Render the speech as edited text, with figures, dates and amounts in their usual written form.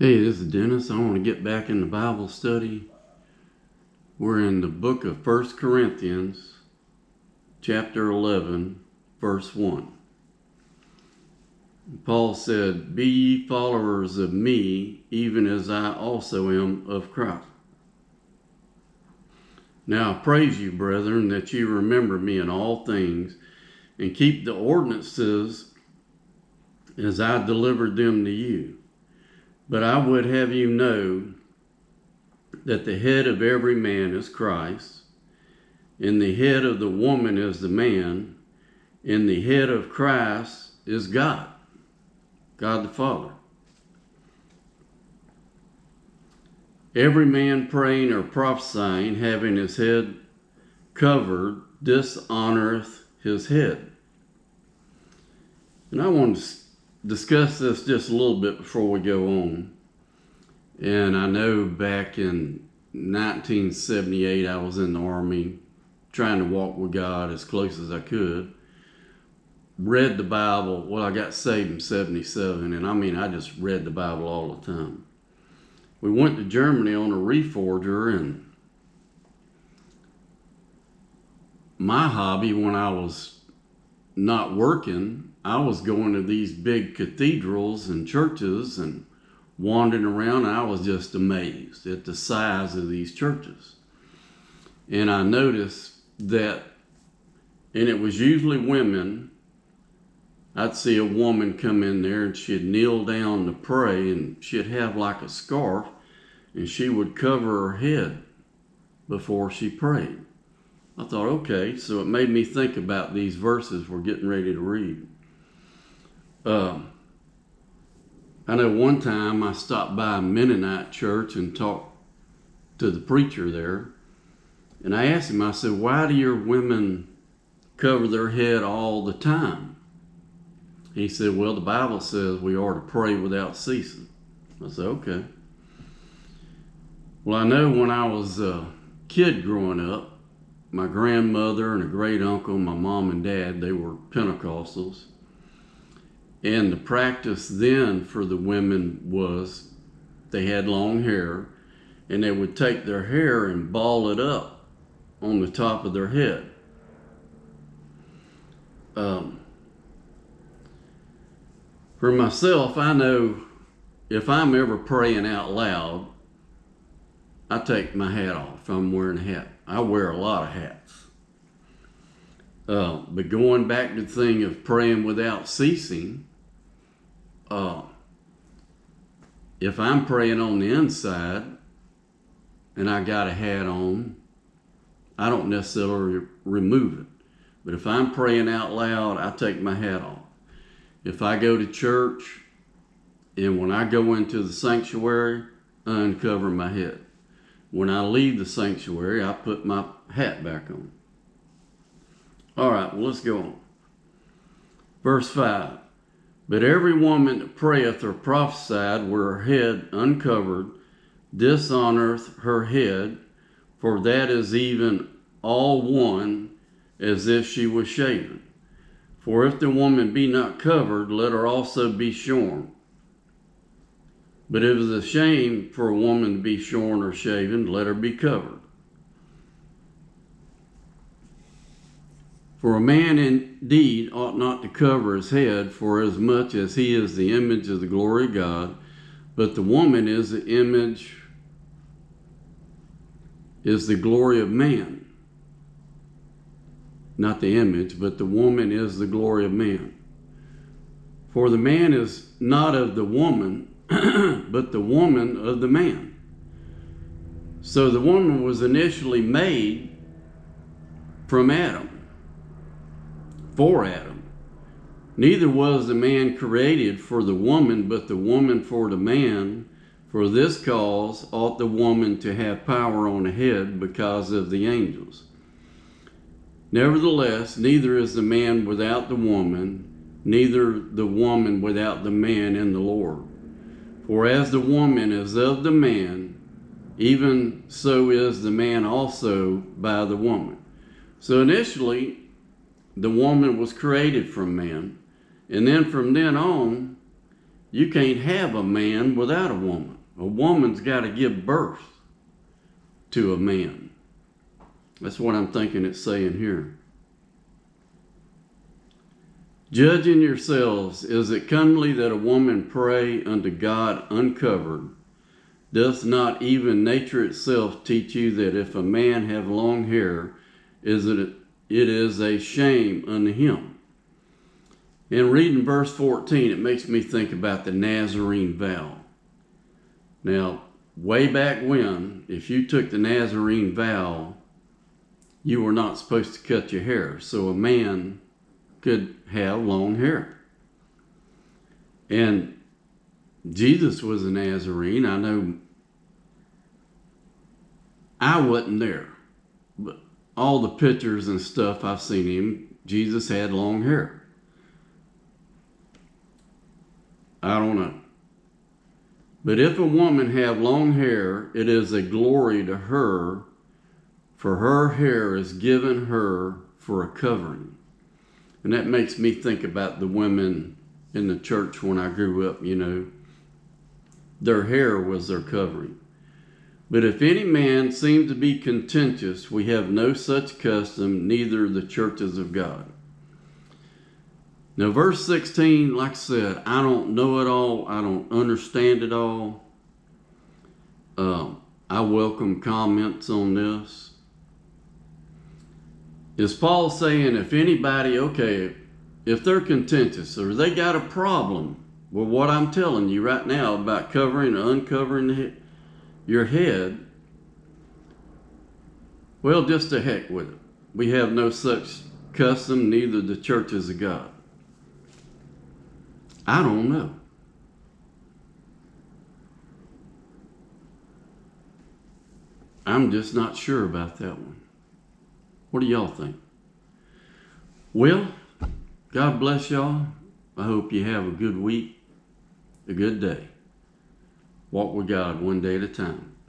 Hey, this is Dennis. I want to get back in the Bible study. We're in the book of 1 Corinthians, chapter 11, verse 1. Paul said, "Be ye followers of me, even as I also am of Christ. Now I praise you, brethren, that ye remember me in all things, and keep the ordinances as I delivered them to you. But I would have you know that the head of every man is Christ, and the head of the woman is the man, and the head of Christ is God, God the Father. Every man praying or prophesying, having his head covered, dishonoreth his head." And I want to discuss this just a little bit before we go on. And I know back in 1978, I was in the Army trying to walk with God as close as I could. Read the Bible. Well, I got saved in 77, and I just read the Bible all the time. We went to Germany on a reforger, and my hobby when I was not working, I was going to these big cathedrals and churches and wandering around, and I was just amazed at the size of these churches. And I noticed that, and it was usually women, I'd see a woman come in there and she'd kneel down to pray, and she'd have like a scarf, and she would cover her head before she prayed. I thought, okay, so it made me think about these verses we're getting ready to read. I know one time I stopped by a Mennonite church and talked to the preacher there, and I asked him, I said, "Why do your women cover their head all the time?" He said, "Well, the Bible says we are to pray without ceasing." I said, okay. Well, I know when I was a kid growing up, my grandmother and a great uncle, my mom and dad, they were Pentecostals. And the practice then for the women was they had long hair, and they would take their hair and ball it up on the top of their head. For myself, I know if I'm ever praying out loud, I take my hat off if I'm wearing a hat. I wear a lot of hats. But going back to the thing of praying without ceasing, if I'm praying on the inside and I got a hat on, I don't necessarily remove it. But if I'm praying out loud, I take my hat off. If I go to church and when I go into the sanctuary, I uncover my head. When I leave the sanctuary, I put my hat back on. All right, well, let's go on. Verse 5. "But every woman that prayeth or prophesied with her head uncovered dishonoreth her head, for that is even all one as if she was shaven. For if the woman be not covered, let her also be shorn. But if it is a shame for a woman to be shorn or shaven, let her be covered. For a man indeed ought not to cover his head, for as much as he is the image of the glory of God, but the woman is the glory of man." Not the image, but the woman is the glory of man. "For the man is not of the woman, but the woman of the man." So the woman was initially made from Adam, for Adam. "Neither was the man created for the woman, but the woman for the man. For this cause ought the woman to have power on the head because of the angels. Nevertheless, neither is the man without the woman, neither the woman without the man in the Lord. For as the woman is of the man, even so is the man also by the woman." So initially, the woman was created from man, and then from then on, You can't have a man without a woman. A woman's got to give birth to a man. That's what I'm thinking it's saying here. Judging yourselves, is it comely that a woman pray unto God uncovered? Doth not even nature itself teach you that if a man have long hair, it is a shame unto him? And reading verse 14, it makes me think about the Nazarene vow. Now, way back when, if you took the Nazarene vow, you were not supposed to cut your hair. So a man could have long hair. And Jesus was a Nazarene. I know I wasn't there, but all the pictures and stuff I've seen him, Jesus had long hair. I don't know. But if a woman have long hair, it is a glory to her, for her hair is given her for a covering. And that makes me think about the women in the church when I grew up, you know. Their hair was their covering. But if any man seem to be contentious, we have no such custom, neither the churches of God. Now, verse 16, like I said, I don't know it all. I don't understand it all. I welcome comments on this. Is Paul saying if anybody, okay, if they're contentious or they got a problem with what I'm telling you right now about covering or uncovering your head, well, just to heck with it. We have no such custom, neither the churches of God. I don't know. I'm just not sure about that one. What do y'all think? Well, God bless y'all. I hope you have a good week, a good day. Walk with God one day at a time.